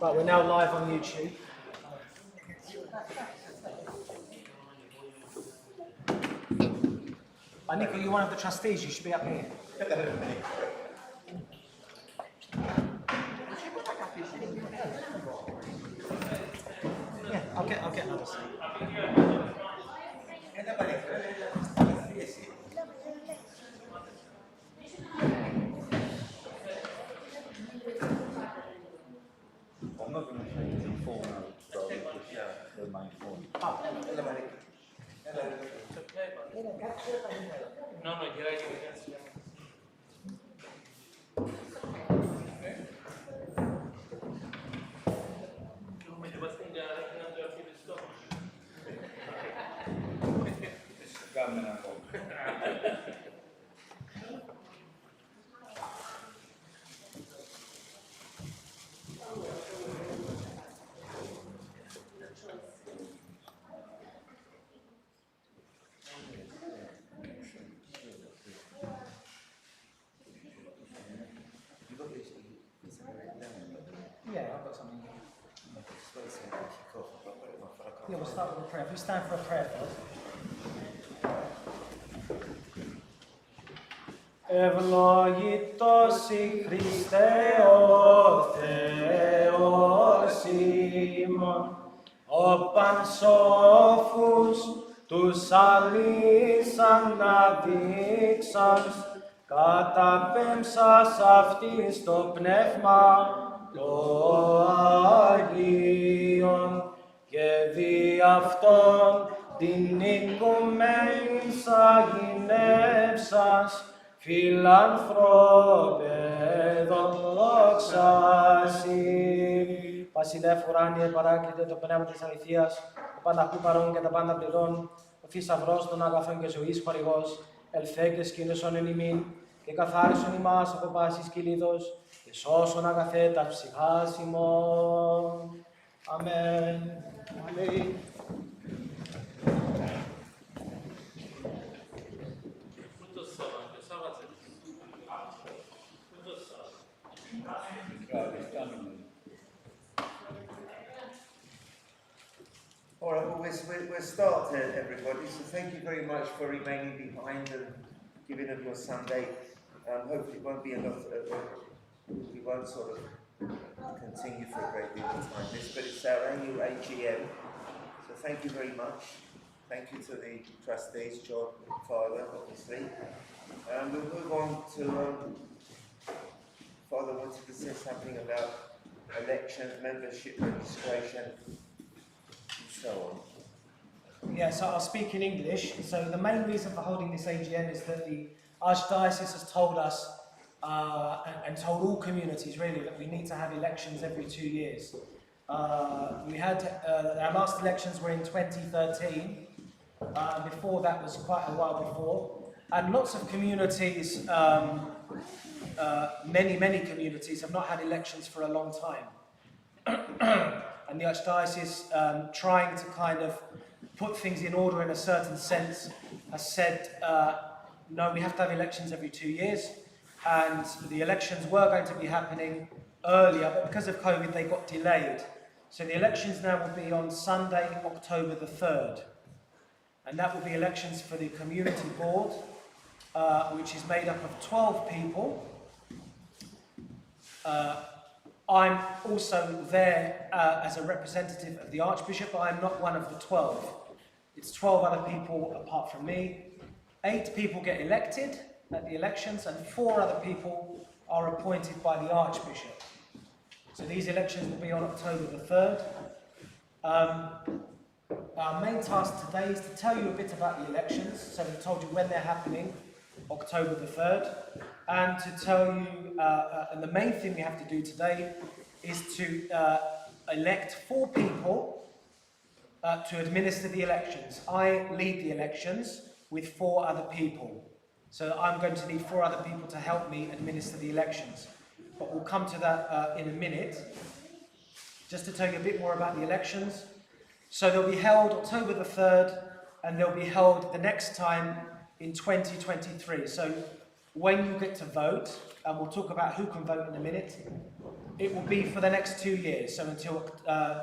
Right, we're now live on YouTube. Nico, you're one of the trustees, you should be up here. Yeah, I'll get another seat. I'm not going to change the form now, the main form. No, direi che Yeah, I've got something. Yeah, we'll start with a prayer. If we stand for a prayer first. Ευλογητός η Χριστέ ο Θεός ημών, ο πανσόφους τους αλείς αναδείξας, καταπέμψας αυτής το πνεύμα το Αγίον και δι' αυτόν την οικουμένης αγινεύσας φιλανθρώπε δόξασι. Βασιλεύ ουράνιε παράκλητε το πνεύμα της αληθείας, ο πανταχού παρών και τα πάντα πληρών, ο θησαυρός των αγαθών και ζωής χορηγός, ελθέ και σκήνωσον εν ημίν και καθάρισον ημάς από πάσης κυλίδος και σώσον αγαθέ τα ψυχάς ημών. Αμέν. Αμήν. All right, well, we'll start, everybody. So thank you very much for remaining behind and giving up your Sunday. Hopefully it won't be a lot we won't sort of continue for a great deal of time but it's our annual AGM. So thank you very much. Thank you to the trustees, John, Father, obviously. We'll move on to, Father wanted to say something about elections, membership registration, and so on. Yeah, so I'll speak in English. So the main reason for holding this AGM is that the Archdiocese has told us, and told all communities really, that we need to have elections every 2 years. We had, our last elections were in 2013. Before that was quite a while before. And lots of communities, many communities have not had elections for a long time. And the Archdiocese, trying to kind of put things in order in a certain sense, has said, no, we have to have elections every 2 years. And the elections were going to be happening earlier, but because of COVID, they got delayed. So the elections now will be on Sunday, October the 3rd. And that will be elections for the community board, which is made up of 12 people. I'm also there as a representative of the Archbishop, but I'm not one of the 12. It's 12 other people apart from me. 8 people get elected at the elections, and 4 other people are appointed by the Archbishop. So these elections will be on October the 3rd. Our main task today is to tell you a bit about the elections. So we've told you when they're happening, October the 3rd. And to tell you, and the main thing we have to do today is to elect 4 people to administer the elections. I lead the elections with 4 other people. So I'm going to need 4 other people to help me administer the elections. But we'll come to that in a minute. Just to tell you a bit more about the elections. So they'll be held October the 3rd, and they'll be held the next time in 2023. So when you get to vote, and we'll talk about who can vote in a minute. It will be for the next 2 years, so until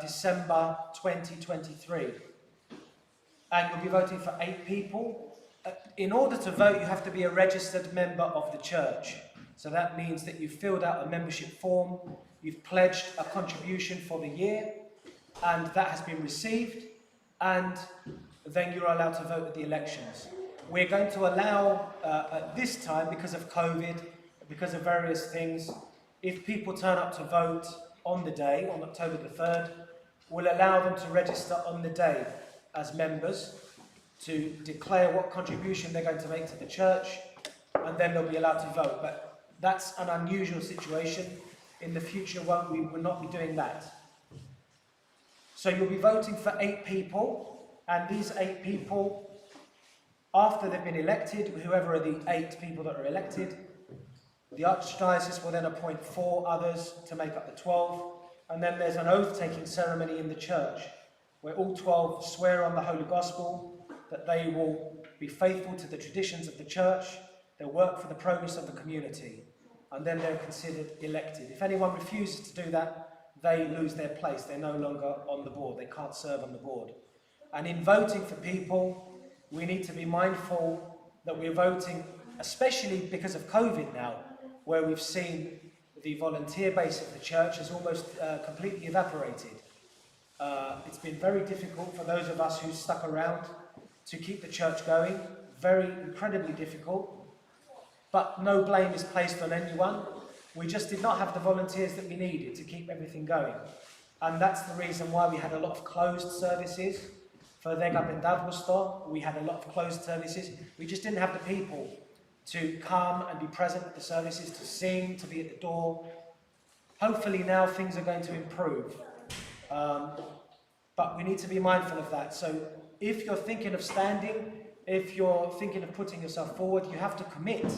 December 2023. And you'll be voting for 8 people. In order to vote, you have to be a registered member of the church. So that means that you've filled out a membership form, you've pledged a contribution for the year, and that has been received, and then you're allowed to vote at the elections. We're going to allow, at this time, because of COVID, because of various things, if people turn up to vote on the day, on October the 3rd, we'll allow them to register on the day as members, to declare what contribution they're going to make to the church, and then they'll be allowed to vote. But that's an unusual situation. In the future, we will not be doing that. So you'll be voting for 8 people, and these 8 people, after they've been elected, whoever are the 8 people that are elected, the Archdiocese will then appoint 4 others to make up the 12, and then there's an oath-taking ceremony in the church, where all 12 swear on the Holy Gospel that they will be faithful to the traditions of the church, they'll work for the progress of the community, and then they're considered elected. If anyone refuses to do that, they lose their place. They're no longer on the board. They can't serve on the board. And in voting for people, we need to be mindful that we're voting, especially because of COVID now, where we've seen the volunteer base of the church has almost completely evaporated. It's been very difficult for those of us who stuck around to keep the church going. Very incredibly difficult. But no blame is placed on anyone. We just did not have the volunteers that we needed to keep everything going. And that's the reason why we had a lot of closed services. For Vega Bendavgosto, we had a lot of closed services. We just didn't have the people to come and be present at the services, to sing, to be at the door. Hopefully now things are going to improve. But we need to be mindful of that. So if you're thinking of standing, if you're thinking of putting yourself forward, you have to commit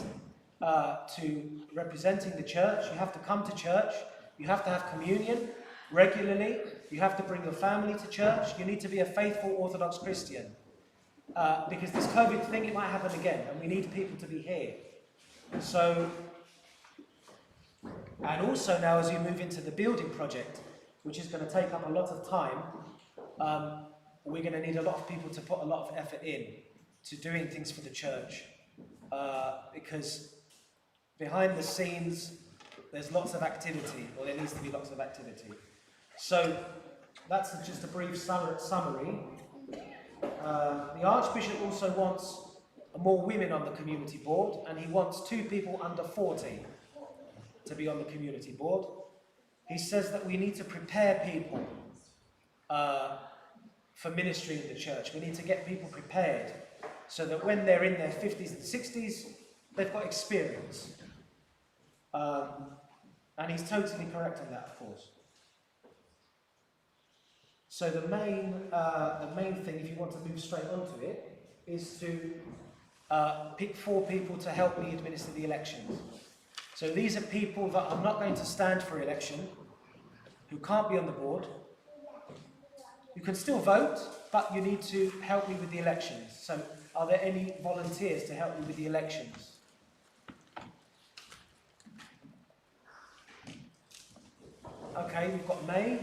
to representing the church. You have to come to church. You have to have communion regularly. You have to bring your family to church. You need to be a faithful Orthodox Christian. Because this COVID thing, it might happen again, and we need people to be here. So, and also now as you move into the building project, which is going to take up a lot of time, we're going to need a lot of people to put a lot of effort in to doing things for the church. Because behind the scenes, there's lots of activity, or there needs to be lots of activity. So that's just a brief summary. The Archbishop also wants more women on the community board, and he wants 2 people under 40 to be on the community board. He says that we need to prepare people for ministry in the church. We need to get people prepared so that when they're in their 50s and 60s, they've got experience. And he's totally correct on that, of course. So the main thing, if you want to move straight onto it, is to pick 4 people to help me administer the elections. So these are people that are not going to stand for election, who can't be on the board. You can still vote, but you need to help me with the elections. So are there any volunteers to help me with the elections? Okay, we've got May,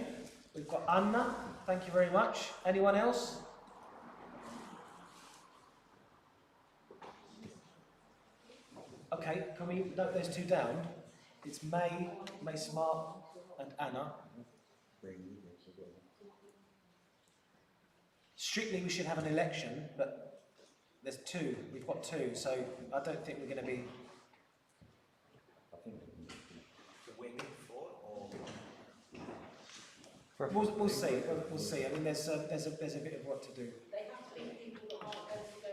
we've got Anna, thank you very much. Anyone else? Okay, can we note those 2 down? It's May Smart and Anna. Strictly we should have an election, but there's 2, we've got 2, so I don't think we're going to be... We'll see. We'll see. I mean, there's a bit of work to do. They have to be people that aren't going to go.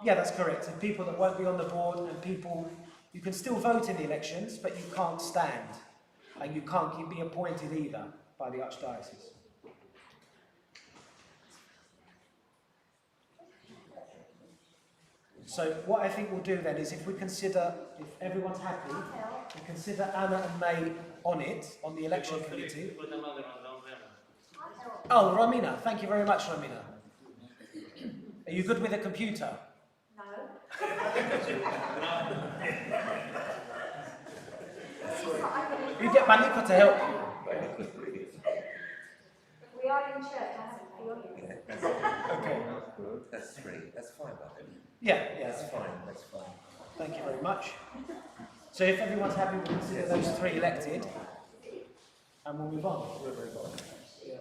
Yeah, that's correct. And people that won't be on the board, and people, you can still vote in the elections, but you can't stand, and you can't be appointed either by the Archdiocese. So what I think we'll do then is, if everyone's happy, we consider Anna and May on the election committee. Oh, Romina, thank you very much, Romina. Are you good with a computer? No. You get Manika to help you. We are in church, I have to be honest. Yeah, that's, Okay. That's good. that's 3. That's fine, by the way. Yeah, That's yeah. fine, that's fine. Thank you very much. So if everyone's happy, we'll consider those 3 elected, and we'll move on. Yeah.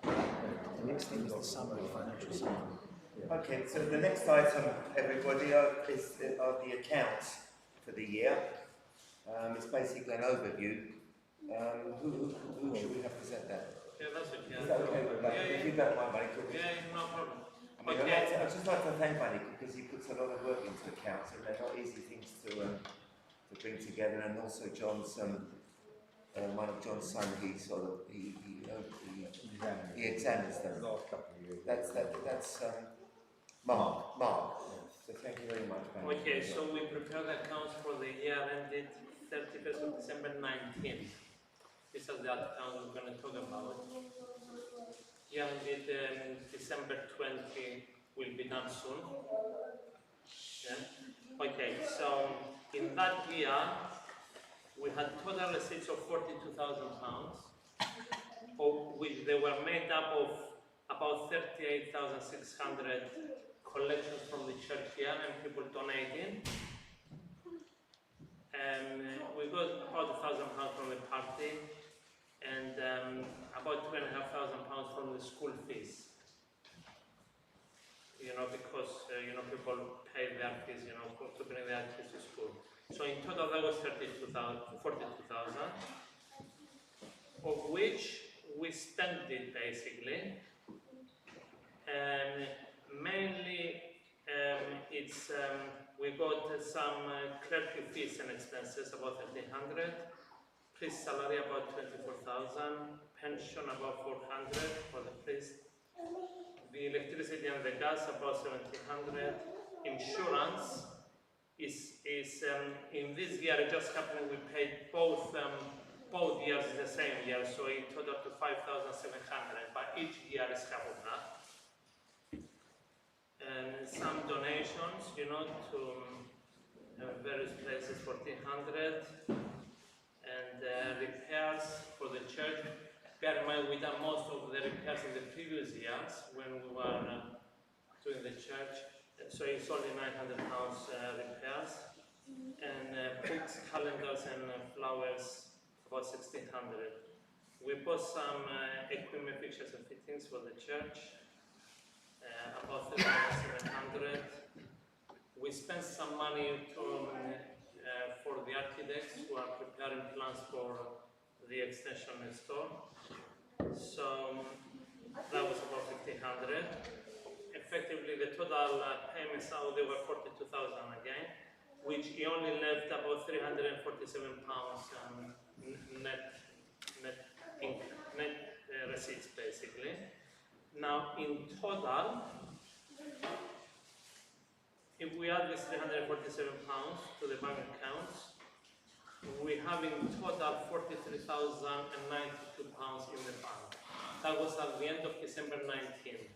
The next thing is the summary, financial summary. Okay, so the next item, everybody, are the accounts for the year. It's basically an overview. Who should we have present that? Yeah, that's okay. Is that okay with that? If you don't mind, Mike, Yeah, no problem. I mean, Okay. I'd just like to thank Manny because he puts a lot of work into accounts and they're not easy things to bring together. And also John's, one of John's son, he examines them. The last couple of years. That's Mark. So thank you very much, Manny. Okay, so we prepared the accounts for the year ended 31st of December 19. These are the accounts we're going to talk about. Year ended December 20 will be done soon. Yeah. Okay, so in that year we had total receipts of £42,000, of which they were made up of about 38,600 collections from the church here and people donating. We got about £1,000 from the party and about £2,500 from the school fees. You know, because people pay their fees, to bring their kids to school. So in total that was 42,000, of which we spent it basically. Mainly, we got some clerky fees and expenses, about 1,300, priest salary about 24,000, pension about 400 for the priest, the electricity and the gas about 1,700, insurance is in this year it just happened we paid both years the same year, so in total to 5,700, but each year is half of that. And some donations, to various places, 1,400, and repairs for the church. Bear in mind, we done most of the repairs in the previous years when we were doing the church, so it's only £900 repairs, and books, calendars, and flowers, about 1,600. We bought some equipment, fixtures, and fittings for the church. About 3,700. We spent some money for the architects who are preparing plans for the extension next door. So that was about 1,500. Effectively, the total payments out there were 42,000 again, which he only left about £347 net receipts basically. Now, in total, if we add this £347 to the bank accounts, we have in total £43,092 in the bank. That was at the end of December 19.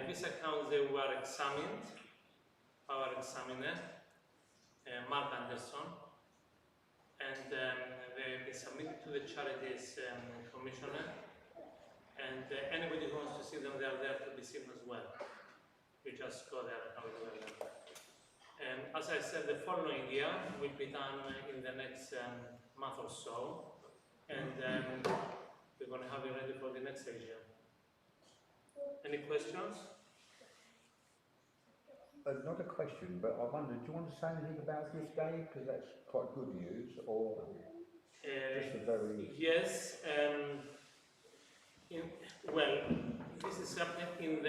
These accounts, they were examined, our examiner, Mark Anderson, and they submitted to the Charities Commissioner. And anybody who wants to see them, they are there to be seen as well. You just go there and have a look at them. As I said, the following year will be done in the next month or so, and we're going to have it ready for the next AGM. Any questions? Not a question, but I wondered, do you want to say anything about this day? Because that's quite good news, or just a very... Yes. Well, this is happening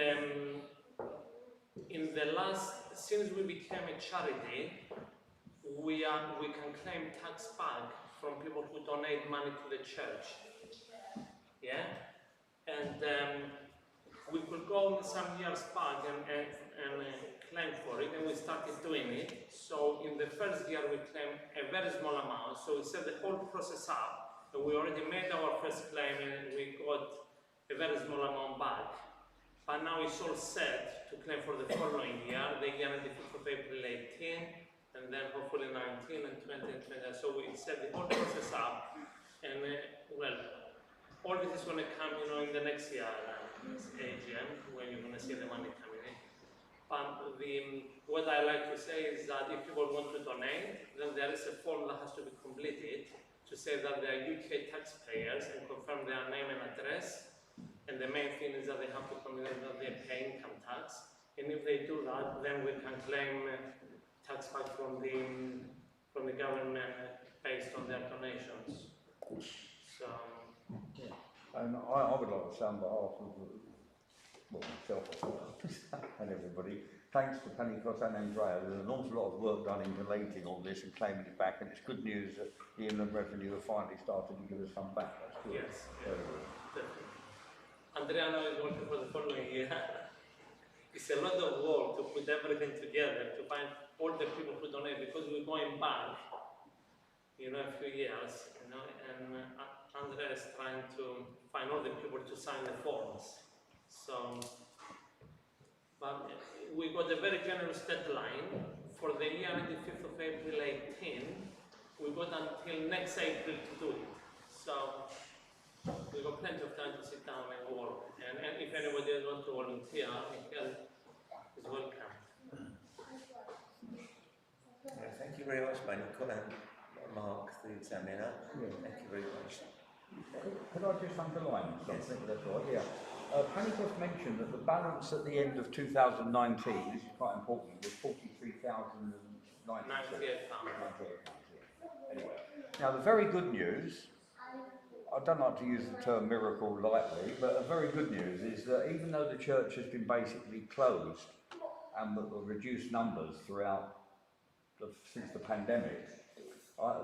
in the last, since we became a charity, we can claim tax back from people who donate money to the church. Yeah? And we could go some years back and claim for it, and we started doing it. So in the first year we claimed a very small amount, so we set the whole process up, and we already made our first claim and we got a very small amount back. But now it's all set to claim for the following year, the year ending 5th of April 18, and then hopefully 19 and 20. 2020. So we set the whole process up, and well, all this is going to come, in the next year, AGM, when you're going to see the money coming in. But what I like to say is that if people want to donate, then there is a form that has to be completed to say that they are UK taxpayers and confirm their name and address. And the main thing is that they have to confirm that they pay income tax. And if they do that, then we can claim tax back from the government based on their donations. So. And I would like to say on behalf of myself and everybody, thanks to Pentecost and Andrea, there's an awful lot of work done in collating all this and claiming it back, and it's good news that the Inland Revenue have finally started to give us some back. That's good. Yes, Very good. definitely. Andrea now is working for the following year. It's a lot of work to put everything together, to find all the people who donate, because we're going back, a few years, and Andrea is trying to find all the people to sign the forms. So, but we got a very generous deadline for the year ending 5th of April 18. We got until next April to do it. So, we've got plenty of time to sit down and work. And if anybody wants to volunteer, Michael is welcome. Thank you very much, Michael and Mark, the examiner. Yeah. Thank you very much. Could I just underline something? That's right, yeah. Pentecost mentioned that the balance at the end of 2019, this is quite important, was 43,098. 98 pounds. Anyway, now the very good news, I don't like to use the term miracle lightly, but the very good news is that even though the church has been basically closed and the reduced numbers throughout since the pandemic,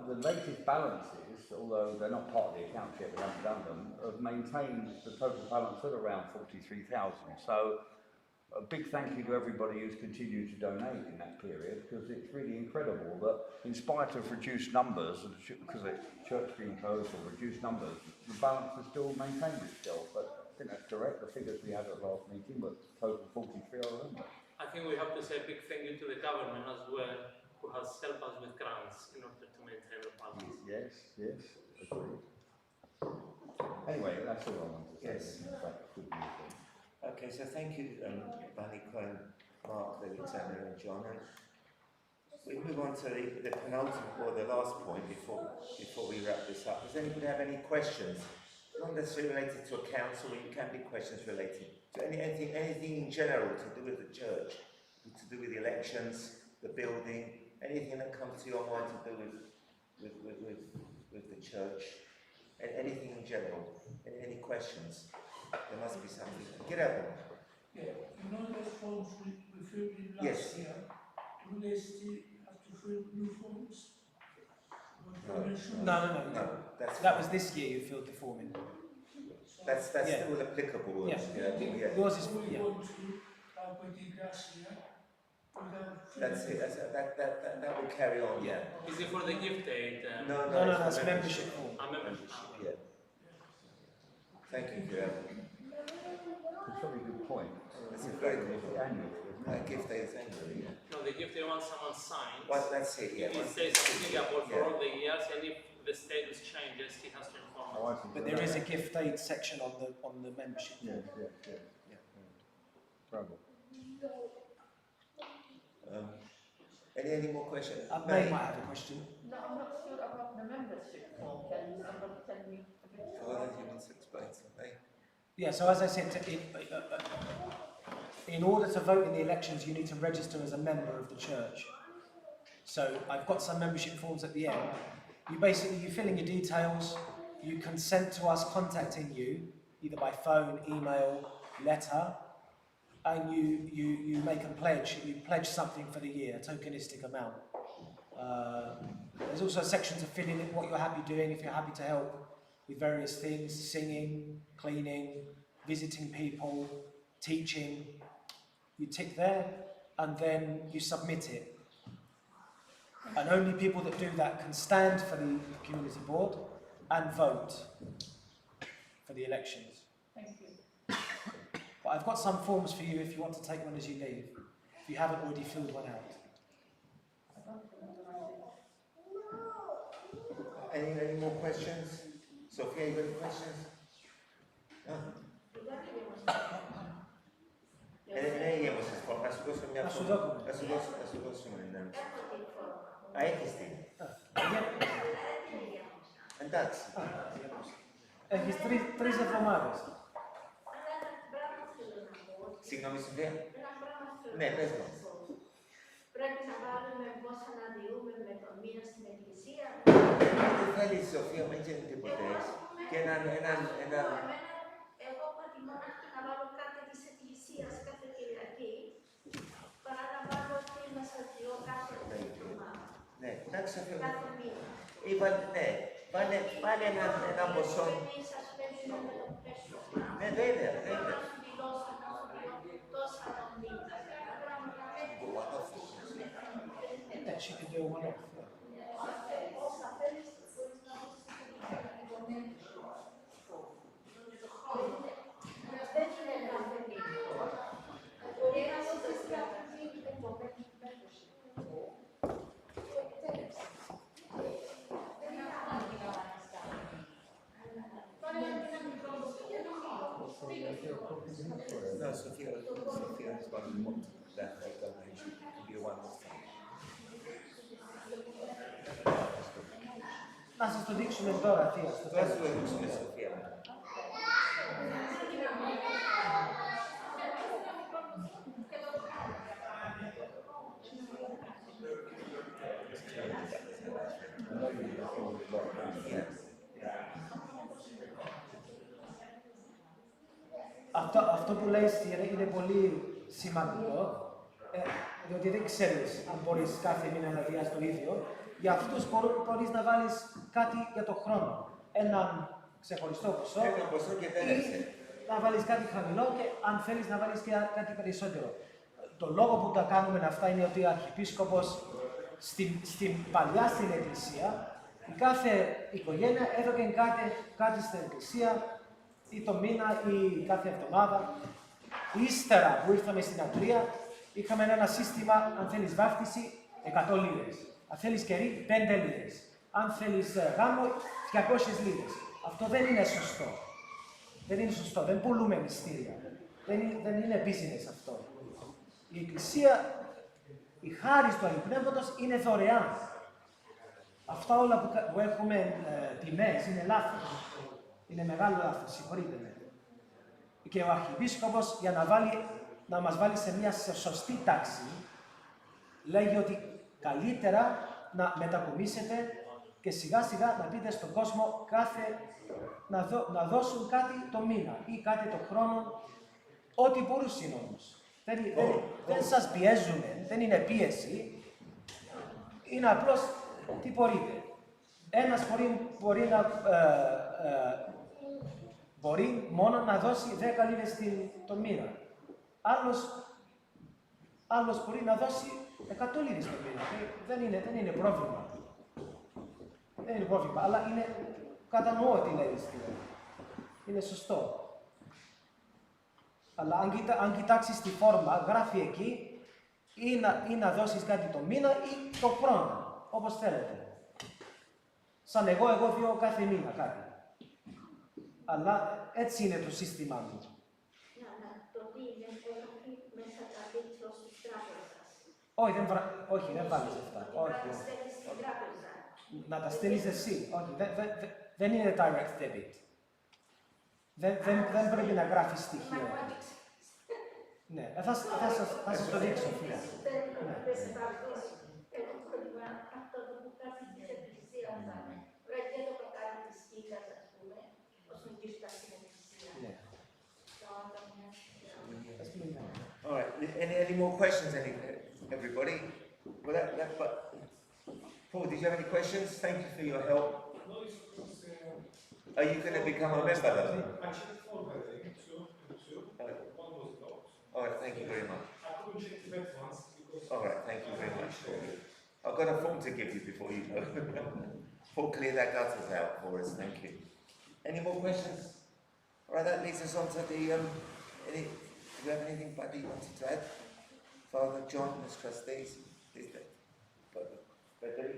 the latest balances, although they're not part of the accounts yet, we haven't done them, have maintained the total balance at around 43,000. So a big thank you to everybody who's continued to donate in that period, because it's really incredible that in spite of reduced numbers, because the church being closed or reduced numbers, the balance has still maintained itself. But I think that's correct. The figures we had at last meeting were total 43, I remember. I think we have to say a big thank you to the government as well, who has helped us with grants in order to maintain the balance. Yes, agreed. Anyway, that's all I wanted to say. Yes. Good news. Okay, so thank you, Bunny Cohen, Mark, the examiner, and John. And we move on to the penultimate, or the last point before we wrap this up. Does anybody have any questions? Not necessarily related to accounts, or it can be questions related to anything in general to do with the church, to do with the elections, the building, anything that comes to your mind to do with the church, anything in general. Any questions? There must be something. Get out there. Yeah, those forms we filled in last year, do they still have to fill new forms? No. That was this year you filled the form in. That's still applicable. Yeah. Yeah. Yours is, We want to put in last year without That's it. That will carry on. Yeah. Is it for the gift aid? No, that's membership form. Membership. Yeah. Thank you, Kieran. It's a very good point. That's a very good point. Annually, isn't it? Gift aid is annually, yeah. No, the gift aid once someone signs. Well, that's it, yeah. It stays applicable for Yeah. all the years, and if the status changes, he has to inform us. Oh, I think But there is a gift aid section on the membership form. Yes. Bravo. Any more questions? May might have a question. No, I'm not sure about the membership form. Can somebody tell me a bit Well, more? if you want to explain something. Yeah, so as I said, in order to vote in the elections, you need to register as a member of the church. So I've got some membership forms at the end. You fill in your details, you consent to us contacting you, either by phone, email, letter, and you make a pledge. You pledge something for the year, a tokenistic amount. There's also a section to fill in what you're happy doing, if you're happy to help with various things, singing, cleaning, visiting people, teaching. You tick there, and then you submit it. And only people that do that can stand for the community board and vote for the elections. Thank you. But I've got some forms for you if you want to take one as you leave, if you haven't already filled one out. I don't remember my name. Any more questions? Sophia, you got any questions? No? Ναι, είμαστε στο να σου δώσω μια Να σου δώσω. να σου δώσουμε ένα. Α, έχεις την. Εντάξει. Έχεις τρεις εβδομάδες. Συγγνώμη, Σοφία. Ναι, πες μας. Πρέπει να βάλουμε πώς αναδυούμε με τον μήνα στην εκκλησία. Δεν θέλει η Σοφία, μην γίνει τίποτε. Και Εγώ προτιμώ να βάλω κάτι της εκκλησίας κάθε Κυριακή, παρά να βάλω τι μεσαζιό κάθε εβδομάδα. Ναι, εντάξει, Σοφία. Κάθε μήνα. Βάλε ένα ποσό. Εμείς ας παίζουμε με το πλαίσιο. Ναι, βέβαια, Να βέβαια. σου δηλώσω τόσα τον μήνα. Ναι, she can do one off. No, Sophia has one more that I don't mention. It can be a one-off thing. Να σας το δείξουμε τώρα, Θεία, στο Τώρα τέλος. σου δείξουμε, Σοφία. Αυτό που λέει είναι πολύ σημαντικό, διότι δεν ξέρεις αν μπορείς κάθε μήνα να διάσεις το ίδιο. Για αυτούς μπορείς να βάλεις κάτι για το χρόνο. Έναν ξεχωριστό ποσό Ένα ποσό και τέλεσε. να βάλεις κάτι χαμηλό και αν θέλεις να βάλεις και κάτι περισσότερο. Το λόγο που τα κάνουμε αυτά είναι ότι ο Αρχιεπίσκοπος στην παλιά στην Εκκλησία η κάθε οικογένεια έδωκε κάτι στην Εκκλησία ή το μήνα ή κάθε εβδομάδα. Ύστερα που ήρθαμε στην Αγγλία είχαμε ένα σύστημα, αν θέλεις βάφτιση, 100 λίρες. Αν θέλεις κερί, 5 λίρες. Αν θέλεις γάμο, 200 λίρες. Αυτό δεν είναι σωστό. Δεν είναι σωστό. Δεν πουλούμε μυστήρια. Δεν είναι business αυτό. Η Εκκλησία, η χάρις του Αγίου Πνεύματος είναι δωρεάν. Αυτά όλα που έχουμε τιμές είναι λάθος. Είναι μεγάλο λάθος, συγχωρείτε με. Και ο Αρχιεπίσκοπος για να μας βάλει σε μια σωστή τάξη, λέγει ότι καλύτερα να μετακομίσετε και σιγά σιγά να πείτε στον κόσμο να δώσουν κάτι το μήνα ή κάτι το χρόνο, ό,τι μπορούσαν όμως. Δεν σας πιέζουν, δεν είναι πίεση, είναι απλώς τι μπορείτε. Ένας μπορεί μόνο να δώσει 10 λίρες το μήνα. Άλλος μπορεί να δώσει 100 λίρες το μήνα. Δεν είναι πρόβλημα. Δεν είναι πρόβλημα, αλλά κατανοώ τι λέει. Είναι σωστό. Αλλά αν κοιτάξεις τη φόρμα, γράφει εκεί ή να δώσεις κάτι το μήνα ή το χρόνο, όπως θέλετε. Σαν εγώ δίνω κάθε μήνα κάτι. Αλλά έτσι είναι το σύστημά μου. Το δίνει μέσα τα δίκτυα της τράπεζας. Όχι, δεν βάλεις αυτά. Όχι. Να τα στέλνεις εσύ. Όχι, δεν είναι direct debit. Δεν πρέπει να γράφεις στοιχεία. Ναι, θα σας το δείξω, φίλε. All right. Any more questions, everybody? Well, Paul, did you have any questions? Thank you for your help. Are you going to become a member, though? I checked for wedding, two. One was blocked. All right. Thank you very much. I couldn't check the vet ones because. All right. Thank you very much. I've got a form to give you before you go. Paul, clear that gutters out for us. Thank you. Any more questions? All right. That leads us on to the. Do you have anything, Buddy, you wanted to add? Father John, as trustees, please. Buddy,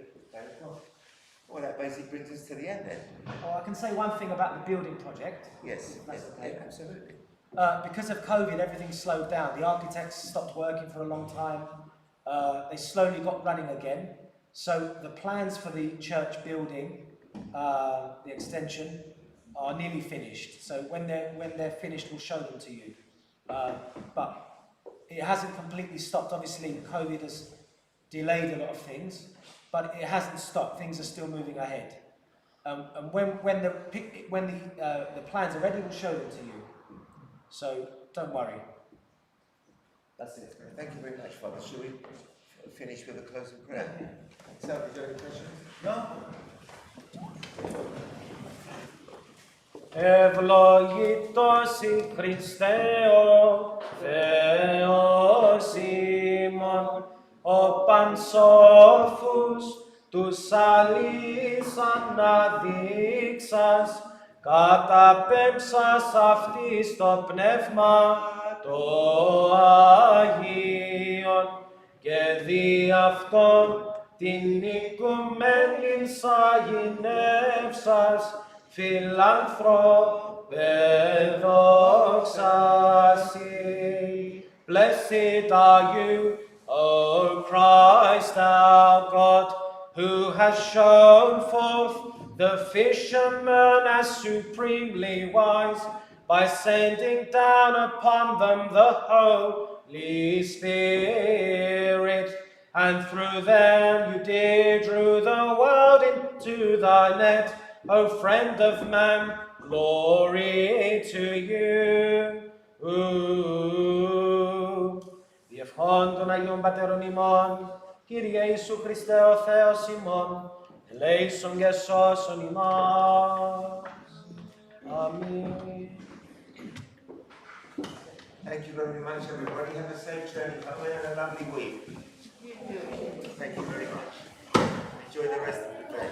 Well, that basically brings us to the end then. Oh, I can say one thing about the building project. Yes, That's yes, okay. yeah, absolutely. Because of COVID, everything slowed down. The architects stopped working for a long time. They slowly got running again. So the plans for the church building, the extension, are nearly finished. So when they're finished, we'll show them to you. But it hasn't completely stopped. Obviously, COVID has delayed a lot of things, but it hasn't stopped. Things are still moving ahead. And when the plans are ready, we'll show them to you. So don't worry. That's it. Thank you very much, Father. Shall we finish with a closing prayer? So, have you got any questions? No. Ευλογητός η Χριστέ ο Θεός ημών, ο πανσόφους τους αλείς αναδείξας, καταπέμψας αυτής το πνεύμα το Αγίον και δι' αυτόν την οικουμένην σαγηνεύσας philanthrope doxasi. Blessed are you, O Christ our God, who has shown forth the fishermen as supremely wise by sending down upon them the Holy Spirit. And through them you did drew the world into thy net, O friend of man, glory to you. Διευχών των Αγίων Πατέρων ημών, Κύριε Ιησού Χριστέ ο Θεός ημών, ελέησον και σώσον ημάς. Αμήν. Thank you very much, everybody. Have a safe journey home and a lovely week. Thank you very much. Enjoy the rest of the day.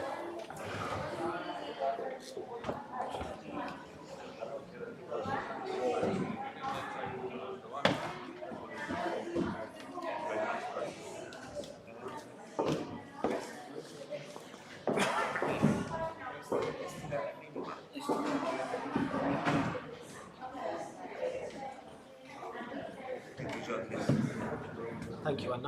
Thank you, John. Thank you, Anna.